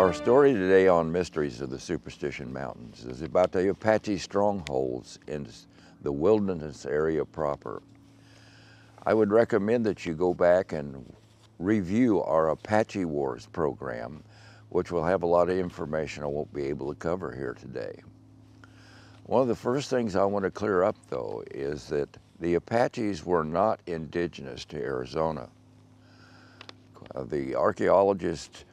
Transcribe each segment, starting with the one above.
Our story today on Mysteries of the Superstition Mountains is about the Apache Strongholds in the wilderness area proper. I would recommend that you go back and review our Apache Wars program, which will have a lot of information I won't be able to cover here today. One of the first things I want to clear up, though, is that the Apaches were not indigenous to Arizona. The archaeologists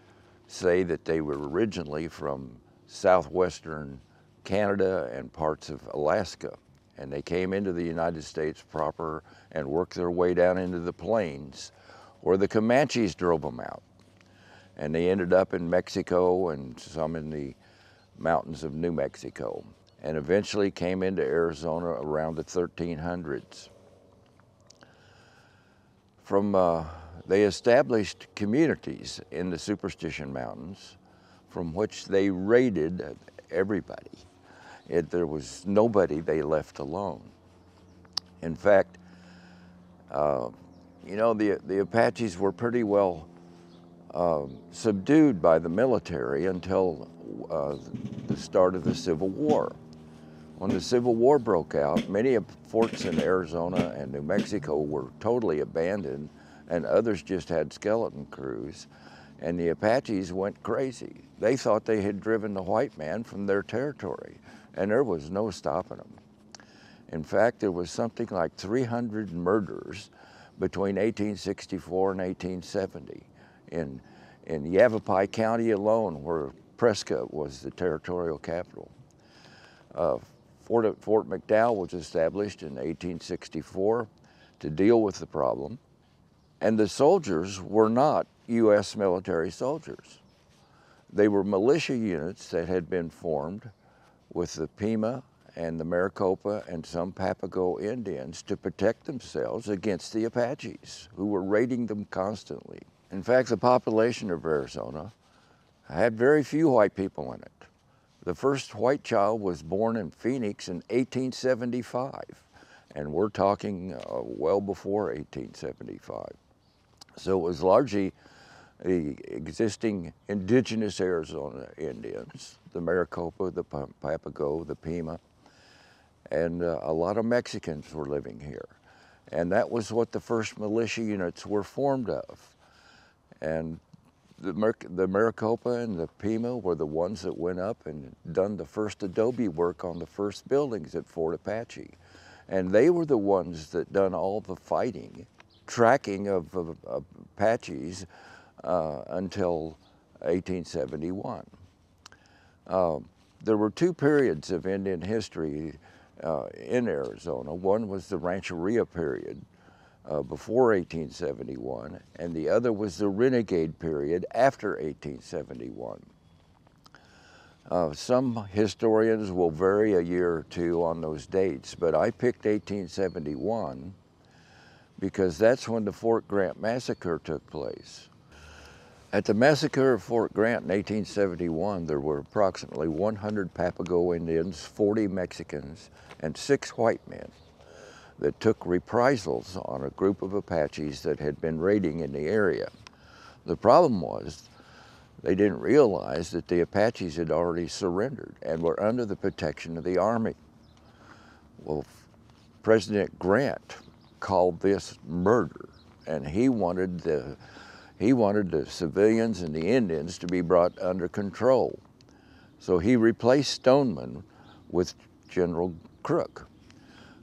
say that they were originally from southwestern Canada and parts of Alaska, and they came into the United States proper and worked their way down into the plains, where the Comanches drove them out. And they ended up in Mexico and some in the mountains of New Mexico, and eventually came into Arizona around the 1300s. They established communities in the Superstition Mountains from which they raided everybody. There was nobody they left alone. In fact, the Apaches were pretty well subdued by the military until the start of the Civil War. When the Civil War broke out, many of forts in Arizona and New Mexico were totally abandoned, and others just had skeleton crews, and the Apaches went crazy. They thought they had driven the white man from their territory, and there was no stopping them. In fact, there was something like 300 murders between 1864 and 1870 in Yavapai County alone, where Prescott was the territorial capital. Fort McDowell was established in 1864 to deal with the problem. And the soldiers were not U.S. military soldiers. They were militia units that had been formed with the Pima and the Maricopa and some Papago Indians to protect themselves against the Apaches, who were raiding them constantly. In fact, the population of Arizona had very few white people in it. The first white child was born in Phoenix in 1875, and we're talking well before 1875. So it was largely the existing indigenous Arizona Indians, the Maricopa, the Papago, the Pima, and a lot of Mexicans were living here. And that was what the first militia units were formed of. And the Maricopa and the Pima were the ones that went up and done the first adobe work on the first buildings at Fort Apache. And they were the ones that done all the fighting, tracking of Apaches until 1871. There were two periods of Indian history in Arizona. One was the rancheria period before 1871, and the other was the renegade period after 1871. Some historians will vary a year or two on those dates, but I picked 1871 because that's when the Fort Grant massacre took place. At the massacre of Fort Grant in 1871, there were approximately 100 Papago Indians, 40 Mexicans, and 6 white men that took reprisals on a group of Apaches that had been raiding in the area. The problem was they didn't realize that the Apaches had already surrendered and were under the protection of the Army. Well, President Grant called this murder, and he wanted the civilians and the Indians to be brought under control. So he replaced Stoneman with General Crook.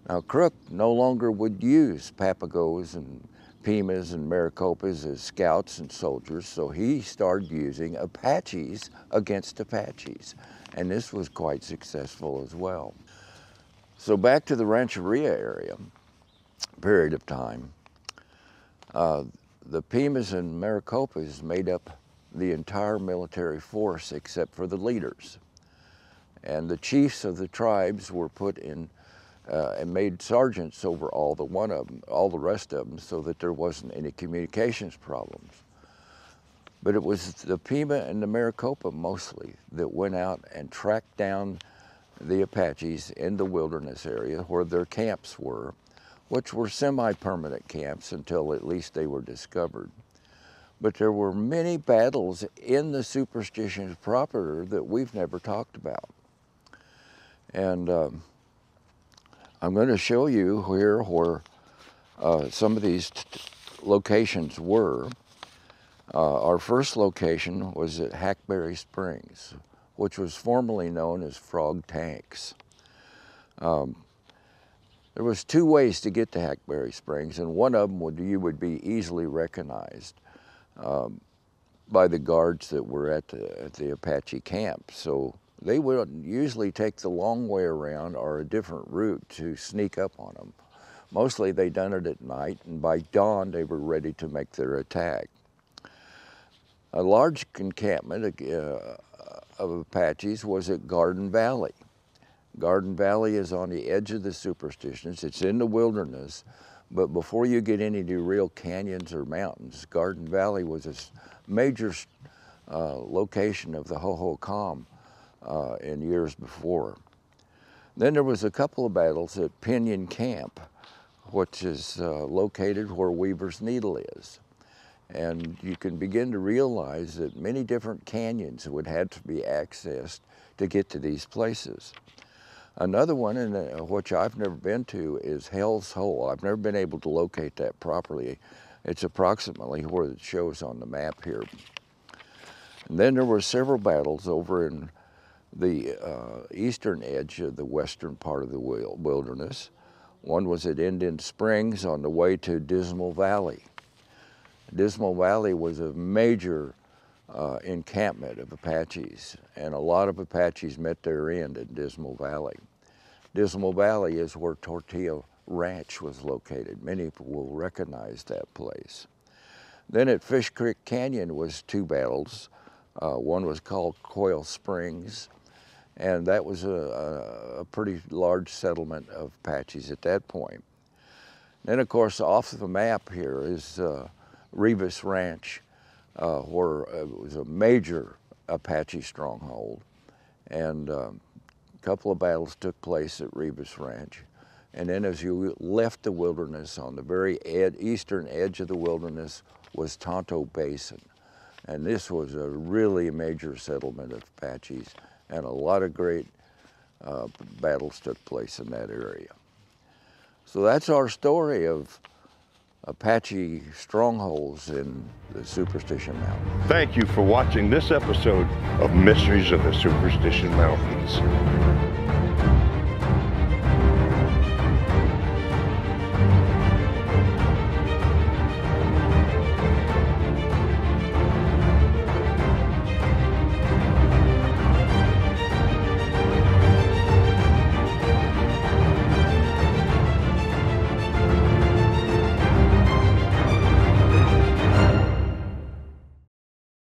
Now, Crook no longer would use Papagos and Pimas and Maricopas as scouts and soldiers, so he started using Apaches against Apaches, and this was quite successful as well. So back to the Rancheria area, period of time, the Pimas and Maricopas made up the entire military force except for the leaders. And the chiefs of the tribes were put in and made sergeants over all the rest of them, so that there wasn't any communications problems. But it was the Pima and the Maricopa mostly that went out and tracked down the Apaches in the wilderness area where their camps were, which were semi-permanent camps until at least they were discovered. But there were many battles in the Superstition proper that we've never talked about. And I'm going to show you here where some of these locations were. Our first location was at Hackberry Springs, which was formerly known as Frog Tanks. There was two ways to get to Hackberry Springs, and one of them you would be easily recognized by the guards that were at the Apache camp. So they would usually take the long way around or a different route to sneak up on them. Mostly they done it at night, and by dawn they were ready to make their attack. A large encampment of Apaches was at Garden Valley. Garden Valley is on the edge of the Superstitions. It's in the wilderness, but before you get into real canyons or mountains, Garden Valley was a major location of the Hohokam in years before. Then there was a couple of battles at Pinyon Camp, which is located where Weaver's Needle is. And you can begin to realize that many different canyons would have to be accessed to get to these places. Another one, which I've never been to, is Hell's Hole. I've never been able to locate that properly. It's approximately where it shows on the map here. And then there were several battles over in the eastern edge of the western part of the wilderness. One was at Indian Springs on the way to Dismal Valley. Dismal Valley was a major encampment of Apaches, and a lot of Apaches met their end in Dismal Valley. Dismal Valley is where Tortilla Ranch was located. Many people will recognize that place. Then at Fish Creek Canyon was two battles. One was called Quell Springs, and that was a pretty large settlement of Apaches at that point. Then, of course, off the map here is Revis Ranch, where it was a major Apache stronghold, and a couple of battles took place at Revis Ranch. And then as you left the wilderness, on the very eastern edge of the wilderness was Tonto Basin. And this was a really major settlement of Apaches, and a lot of great battles took place in that area. So that's our story of Apache strongholds in the Superstition Mountains. Thank you for watching this episode of Mysteries of the Superstition Mountains.